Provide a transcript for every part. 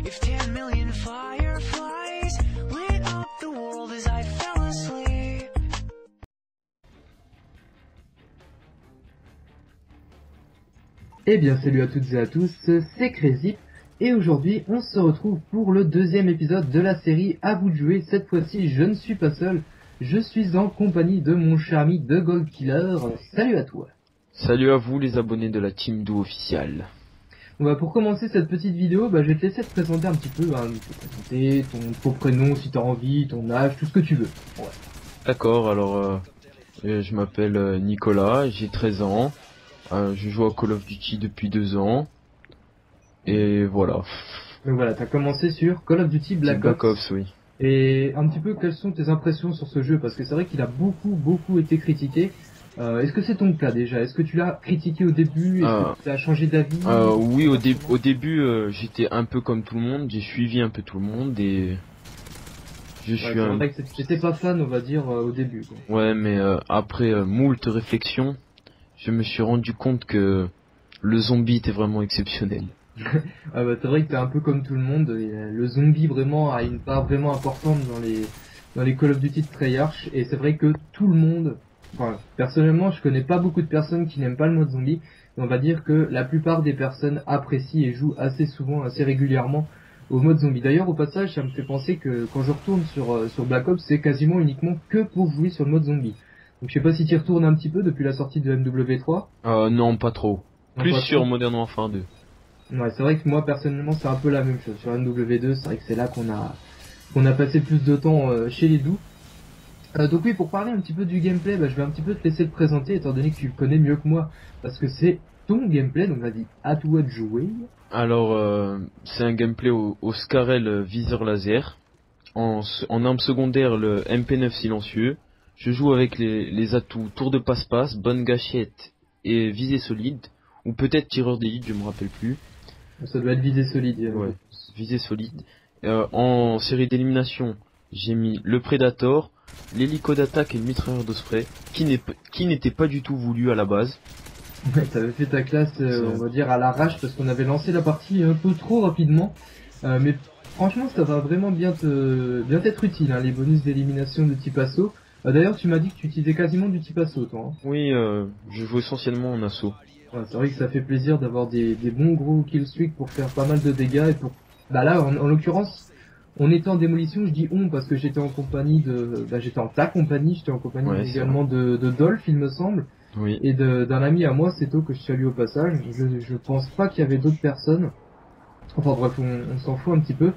If 10 million fireflies lit up the world as I fell asleep. Eh bien salut à toutes et à tous, c'est Crazy et aujourd'hui on se retrouve pour le deuxième épisode de la série À vous de jouer. Cette fois-ci je ne suis pas seul, je suis en compagnie de mon cher ami The Gold Killer. Salut à toi. Salut à vous les abonnés de la Team Do officielle. Pour commencer cette petite vidéo, je vais te laisser te présenter un petit peu, te présenter ton prénom si t'as envie, ton âge, tout ce que tu veux. Ouais. D'accord, alors je m'appelle Nicolas, j'ai 13 ans, je joue à Call of Duty depuis 2 ans, et voilà. Donc voilà, t'as commencé sur Call of Duty Black Ops, oui. Et un petit peu, quelles sont tes impressions sur ce jeu? Parce que c'est vrai qu'il a beaucoup été critiqué. Est-ce que c'est ton cas déjà? Est-ce que tu l'as critiqué au début? Est-ce que tu as changé d'avis? Oui, au début, j'étais un peu comme tout le monde, j'ai suivi un peu tout le monde et c'est vrai que j'étais pas fan, on va dire, au début, quoi. Ouais, mais après moult réflexions, je me suis rendu compte que le zombie était vraiment exceptionnel. C'est vrai que t'es un peu comme tout le monde, et le zombie vraiment a une part vraiment importante dans les Call of Duty de Treyarch, et c'est vrai que tout le monde, personnellement je connais pas beaucoup de personnes qui n'aiment pas le mode zombie, mais on va dire que la plupart des personnes apprécient et jouent assez souvent, assez régulièrement au mode zombie. D'ailleurs au passage ça me fait penser que quand je retourne sur Black Ops, c'est quasiment uniquement que pour jouer sur le mode zombie. Donc je sais pas si tu y retournes un petit peu depuis la sortie de MW3. Non, pas trop. Plus sur Modern Warfare 2. Ouais, c'est vrai que moi personnellement c'est un peu la même chose. Sur MW2, c'est vrai que c'est là qu'on a passé plus de temps chez les doux. Donc oui, pour parler un petit peu du gameplay, je vais un petit peu te laisser le présenter étant donné que tu le connais mieux que moi, parce que c'est ton gameplay, donc vas-y, à toi de jouer. Alors c'est un gameplay au Scarel viseur laser, en arme secondaire le MP9 silencieux. Je joue avec les atouts tour de passe-passe, bonne gâchette et visée solide, ou peut-être tireur d'élite, je me rappelle plus. Ça doit être visée solide. Ouais, visée solide. En série d'élimination, j'ai mis le Predator, l'hélico d'attaque et le mitrailleur de spray, qui n'était pas du tout voulu à la base. Ouais, t'avais fait ta classe, on va dire, à l'arrache, parce qu'on avait lancé la partie un peu trop rapidement. Mais franchement, ça va vraiment bien t'être utile, hein, les bonus d'élimination de type assaut. D'ailleurs, tu m'as dit que tu utilisais quasiment du type assaut, toi. Hein. Oui, je joue essentiellement en assaut. Ouais, c'est vrai que ça fait plaisir d'avoir des bons gros kill streak pour faire pas mal de dégâts et pour... là, en l'occurrence, on était en démolition, je dis on parce que j'étais en compagnie de... j'étais en ta compagnie, j'étais en compagnie également de Dolph, il me semble. Oui. Et d'un ami à moi, Seto, que je salue au passage. Je pense pas qu'il y avait d'autres personnes. Enfin bref, on s'en fout un petit peu.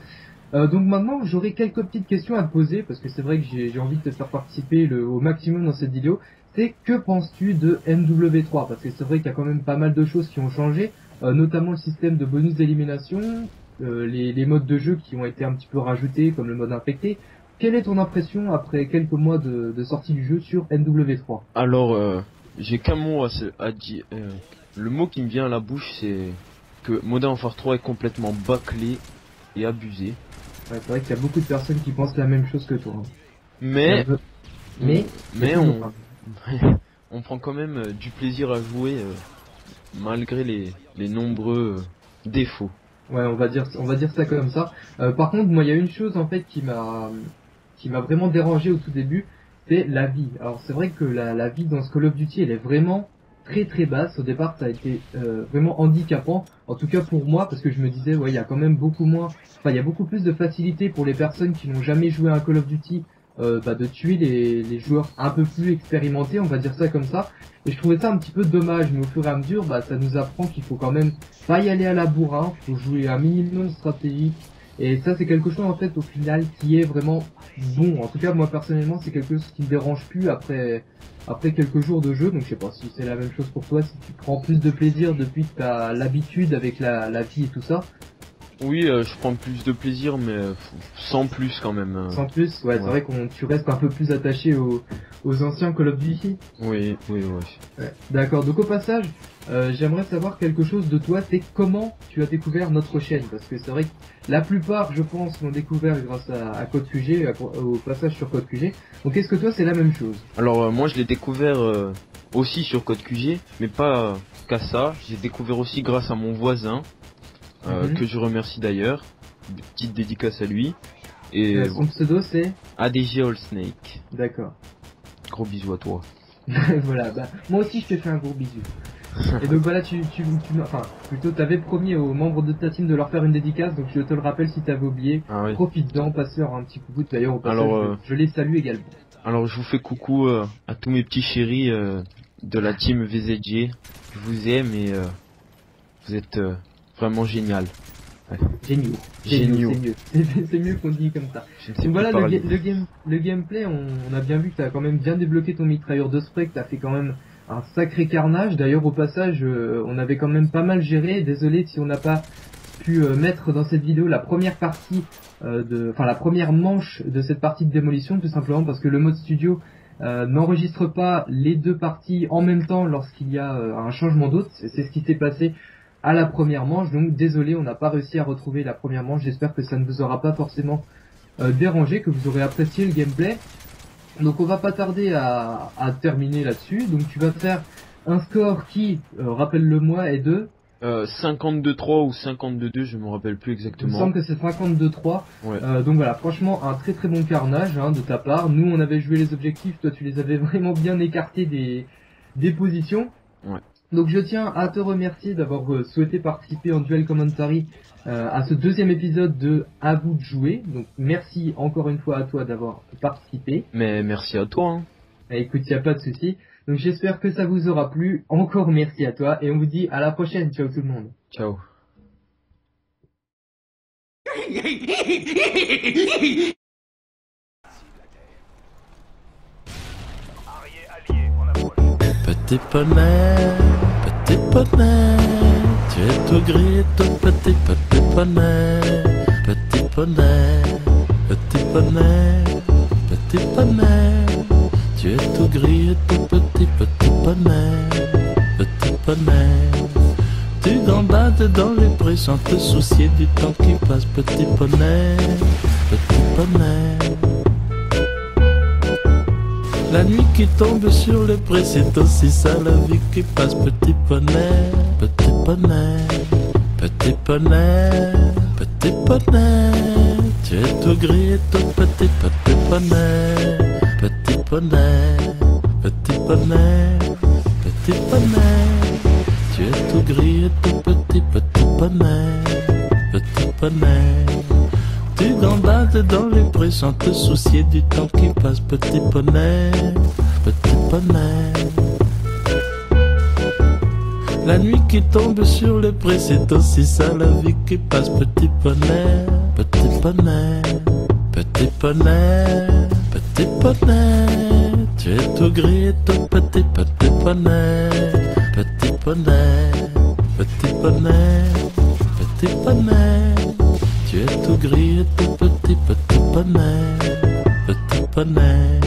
Donc maintenant, j'aurai quelques petites questions à te poser, parce que c'est vrai que j'ai envie de te faire participer au maximum dans cette vidéo. C'est que penses-tu de MW3? Parce que c'est vrai qu'il y a quand même pas mal de choses qui ont changé, notamment le système de bonus d'élimination, les modes de jeu qui ont été un petit peu rajoutés, comme le mode infecté. Quelle est ton impression après quelques mois de sortie du jeu sur MW3? Alors, j'ai qu'un mot à dire. Le mot qui me vient à la bouche, c'est que Modern Warfare 3 est complètement bâclé et abusé. Ouais, c'est vrai qu'il y a beaucoup de personnes qui pensent la même chose que toi. Hein. Mais on prend quand même du plaisir à jouer malgré les nombreux défauts. Ouais, on va dire ça comme ça. Par contre, moi, il y a une chose en fait qui m'a vraiment dérangé au tout début, c'est la vie. Alors c'est vrai que la vie dans ce Call of Duty, elle est vraiment très basse. Au départ, ça a été vraiment handicapant. En tout cas pour moi, parce que je me disais, ouais, il y a quand même il y a beaucoup plus de facilité pour les personnes qui n'ont jamais joué à un Call of Duty. De tuer les joueurs un peu plus expérimentés, on va dire ça comme ça. Et je trouvais ça un petit peu dommage, mais au fur et à mesure, ça nous apprend qu'il faut quand même pas y aller à la bourrin, faut jouer un minimum stratégique. Et ça, c'est quelque chose en fait au final qui est vraiment bon. En tout cas, moi personnellement, c'est quelque chose qui me dérange plus après quelques jours de jeu. Donc je sais pas si c'est la même chose pour toi, si tu prends plus de plaisir depuis que t'as l'habitude avec la vie et tout ça. Oui, je prends plus de plaisir, mais sans plus quand même. Sans plus, ouais. C'est vrai tu restes un peu plus attaché aux anciens Call of Duty. Oui. Ouais. D'accord, donc au passage, j'aimerais savoir quelque chose de toi, c'est comment tu as découvert notre chaîne, parce que c'est vrai que la plupart, je pense, l'ont découvert grâce à Code QG, au passage sur Code QG. Donc est-ce que toi c'est la même chose? Alors moi je l'ai découvert aussi sur Code QG, mais pas qu'à ça, j'ai découvert aussi grâce à mon voisin. Que je remercie d'ailleurs. petite dédicace à lui. Et Son pseudo c'est ADG All Snake. D'accord. Gros bisous à toi. Voilà, bah, moi aussi je te fais un gros bisou. Et donc voilà, enfin, plutôt t'avais promis aux membres de ta team de leur faire une dédicace, donc je te le rappelle si t'avais oublié. Ah oui. Profite-en, passe-leur un petit coucou, d'ailleurs au passage, Alors, je les salue également. Alors je vous fais coucou à tous mes petits chéris de la team VZG. Je vous aime et vous êtes vraiment génial. Ouais. Géniaux. Géniaux. C'est mieux qu'on dit comme ça. Je ne sais Donc plus voilà, parler. le gameplay, on a bien vu que t'as quand même bien débloqué ton mitrailleur de spray, que t'as fait quand même un sacré carnage. D'ailleurs au passage, on avait quand même pas mal géré. Désolé si on n'a pas pu mettre dans cette vidéo la première partie la première manche de cette partie de démolition, tout simplement parce que le mode studio n'enregistre pas les deux parties en même temps lorsqu'il y a un changement d'hôte. C'est ce qui s'est passé à la première manche, donc désolé, on n'a pas réussi à retrouver la première manche. J'espère que ça ne vous aura pas forcément dérangé, que vous aurez apprécié le gameplay. Donc on va pas tarder à terminer là-dessus. Donc tu vas faire un score qui, rappelle-le-moi, est de 52-3 ou 52-2, je me rappelle plus il me exactement. semble que c'est 52-3. Ouais. Donc voilà, franchement un très très bon carnage de ta part. Nous on avait joué les objectifs, toi tu les avais vraiment bien écartés des positions. Ouais. Donc je tiens à te remercier d'avoir souhaité participer en duel commentary à ce deuxième épisode de À vous de jouer. Donc merci encore une fois à toi d'avoir participé. Mais merci à toi. Hein. Écoute, y a pas de souci. Donc j'espère que ça vous aura plu. Encore merci à toi et on vous dit à la prochaine. Ciao tout le monde. Ciao. Petit poney, tu es tout gris, tout petit poney, petit poney, petit poney, petit poney, tu es tout gris, tout petit poney, tu gambades dans les prés sans te soucier du temps qui passe, petit poney, petit poney. La nuit qui tombe sur le pré, c'est aussi ça la vie qui passe. Petit poney, petit poney, petit poney, petit poney. Tu es tout gris et tout petit poney, petit poney, petit poney, petit poney. Tu es tout gris et tout petit poney, petit poney. Tu gambades dans les prés sans te soucier du temps qui passe, petit poney, petit poney. La nuit qui tombe sur le pré, c'est aussi ça la vie qui passe, petit poney, petit poney, petit poney, petit poney. Tu es tout gris et tout petit poney, petit poney, petit poney, petit poney. Tu es tout gris et tout petit poney, petit poney.